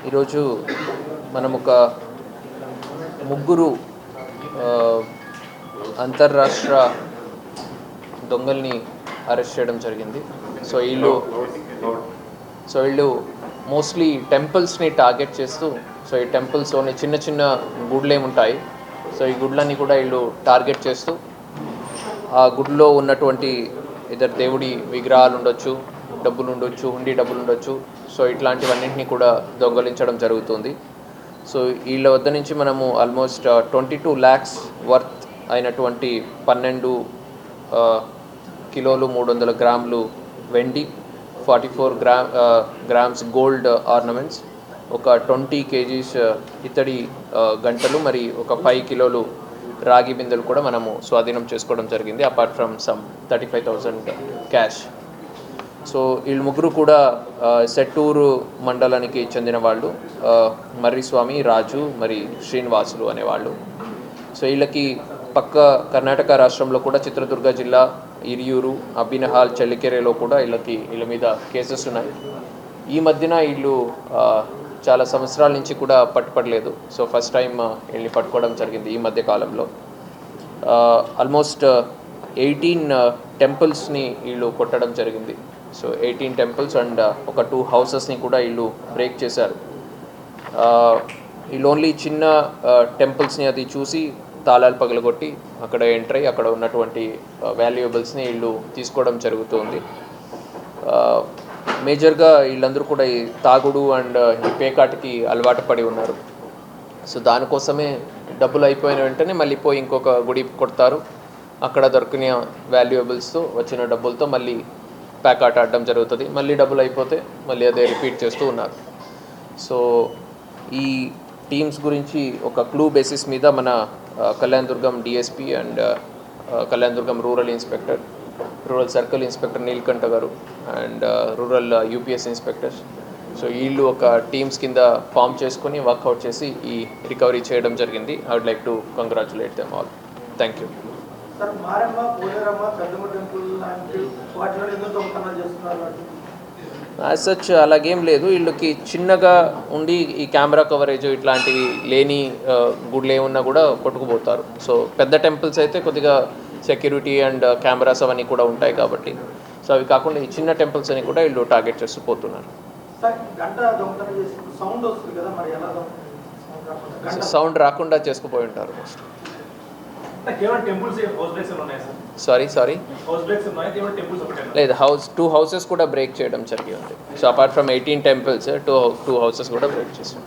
ఈరోజు మనం ఒక ముగ్గురు అంతర్రాష్ట్ర దొంగల్ని అరెస్ట్ చేయడం జరిగింది. సో వీళ్ళు మోస్ట్లీ టెంపుల్స్ని టార్గెట్ చేస్తూ, సో ఈ టెంపుల్స్లోని చిన్న చిన్న గుడ్లు ఏముంటాయి, సో ఈ గుడ్లన్నీ కూడా వీళ్ళు టార్గెట్ చేస్తూ ఆ గుడిలో ఉన్నటువంటి ఇద్దరు దేవుడి విగ్రహాలు ఉండొచ్చు, డబ్బులు ఉండొచ్చు, హుండీ డబ్బులు ఉండొచ్చు. సో ఇట్లాంటివన్నింటినీ కూడా దొంగలించడం జరుగుతుంది. సో వీళ్ళ వద్ద నుంచి మనము ఆల్మోస్ట్ 22 lakhs వర్త్ అయినటువంటి 12 కిలోలు 300 గ్రాములు వెండి, 44 గ్రామ్స్ గోల్డ్ ఆర్నమెంట్స్, ఒక 20 kgs ఇత్తడి గంటలు, మరి ఒక 5 కిలోలు రాగి బిందెలు కూడా మనము స్వాధీనం చేసుకోవడం జరిగింది, apart from some 35,000 cash. So వీళ్ళు ముగ్గురు కూడా సెట్టూరు మండలానికి చెందిన వాళ్ళు, మర్రిస్వామి, రాజు, మరి శ్రీనివాసులు అనేవాళ్ళు. సో వీళ్ళకి పక్క కర్ణాటక రాష్ట్రంలో కూడా చిత్రదుర్గ జిల్లా ఇరియూరు, అబ్బినహాల్, చల్లికెరెలో కూడా వీళ్ళ మీద కేసెస్ ఉన్నాయి. ఈ మధ్యన వీళ్ళు చాలా సంవత్సరాల నుంచి కూడా పట్టుపడలేదు. సో ఫస్ట్ టైం వీళ్ళని పట్టుకోవడం జరిగింది ఈ మధ్య కాలంలో. ఆల్మోస్ట్ 18 టెంపుల్స్ని వీళ్ళు కొట్టడం జరిగింది. సో 18 టెంపుల్స్ అండ్ ఒక 2 హౌసెస్ని కూడా వీళ్ళు బ్రేక్ చేశారు. వీళ్ళు ఓన్లీ చిన్న టెంపుల్స్ని అది చూసి తాళాలు పగలగొట్టి అక్కడ ఎంటర్ అయ్యి అక్కడ ఉన్నటువంటి వాల్యుయబుల్స్ని వీళ్ళు తీసుకోవడం జరుగుతుంది. మేజర్గా వీళ్ళందరూ కూడా ఈ తాగుడు అండ్ ఈ పేకాటికి అలవాటు పడి ఉన్నారు. సో దానికోసమే డబ్బులు అయిపోయిన వెంటనే మళ్ళీ పోయి ఇంకొక గుడి కొడతారు, అక్కడ దొరికిన వాల్యుయబుల్స్తో వచ్చిన డబ్బులతో మళ్ళీ పేకాట ఆడడం జరుగుతుంది. మళ్ళీ డబ్బులు అయిపోతే మళ్ళీ అదే రిపీట్ చేస్తూ ఉన్నారు. సో ఈ టీమ్స్ గురించి ఒక క్లూ బేసిస్ మీద మన Kalyandurg DSP and Kalyandurg rural circle inspector Neelkanth గారు and rural UPS inspectors, so వీళ్ళు ఒక టీమ్స్ కింద ఫామ్ చేసుకొని వర్కౌట్ చేసి ఈ రికవరీ చేయడం జరిగింది. I would like to congratulate them all. Thank you. As such అలాగేం లేదు. వీళ్ళకి చిన్నగా ఉండి ఈ కెమెరా కవరేజ్ ఇట్లాంటివి లేని గుడ్లు ఏమున్నా కూడా కొట్టుకుపోతారు. సో పెద్ద టెంపుల్స్ అయితే కొద్దిగా సెక్యూరిటీ అండ్ కెమెరాస్ అవన్నీ కూడా ఉంటాయి కాబట్టి, సో అవి కాకుండా ఈ చిన్న టెంపుల్స్ అని కూడా వీళ్ళు టార్గెట్ చేస్తూ పోతున్నారు. సౌండ్ రాకుండా చేసుకుపోయి ఉంటారు మోస్ట్. సారీ లేదు, 2 houses కూడా బ్రేక్ చేయడం జరిగింది. So apart from 18 temples, 2 houses కూడా బ్రేక్ చేసాం.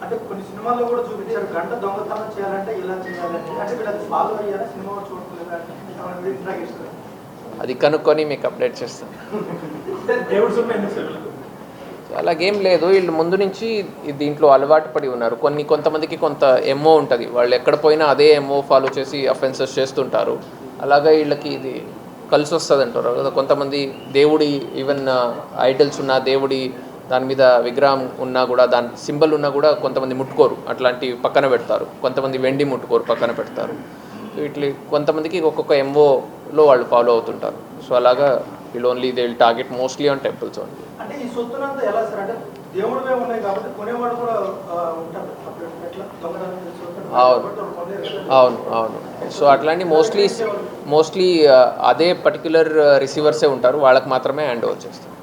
అంటే కొన్ని సినిమాల్లో కూడా చూపించారు, గంట దొంగతనం చేయాలంటే ఇలా చేయాలంటే, అంటే వీళ్ళకి ఫాలో అయ్యారా సినిమా చూడలేదు? అది కనుక్కొని మీకు అప్డేట్ చేస్తాను. అలాగేం లేదు, వీళ్ళు ముందు నుంచి దీంట్లో అలవాటు పడి ఉన్నారు. కొంతమందికి కొంత ఎంఓ ఉంటుంది, వాళ్ళు ఎక్కడ పోయినా అదే ఎంఓ ఫాలో చేసి అఫెన్సెస్ చేస్తుంటారు. అలాగా వీళ్ళకి ఇది కలిసి వస్తుంది అంటారు కదా. కొంతమంది దేవుడి ఈవెన్ ఐడల్స్ ఉన్న దేవుడి దాని మీద విగ్రహం ఉన్నా కూడా, దాని సింబల్ ఉన్నా కూడా కొంతమంది ముట్టుకోరు, అట్లాంటివి పక్కన పెడతారు. కొంతమంది వెండి ముట్టుకోరు, పక్కన పెడతారు. సో ఇట్లా కొంతమందికి ఒక్కొక్క ఎంఓలో వాళ్ళు ఫాలో అవుతుంటారు. సో అలాగా వీళ్ళు only they will target mostly on temples only. అంటే ఈ సొత్తునంతా ఎలా సార్, అంటే దేవుడివే ఉన్నాయి కాబట్టి కొనేవాడు కూడా ఉంటారు. అవును. సో అట్లాంటి మోస్ట్లీ అదే పర్టిక్యులర్ రిసీవర్సే ఉంటారు, వాళ్ళకి మాత్రమే హ్యాండ్ ఓవర్ చేస్తారు.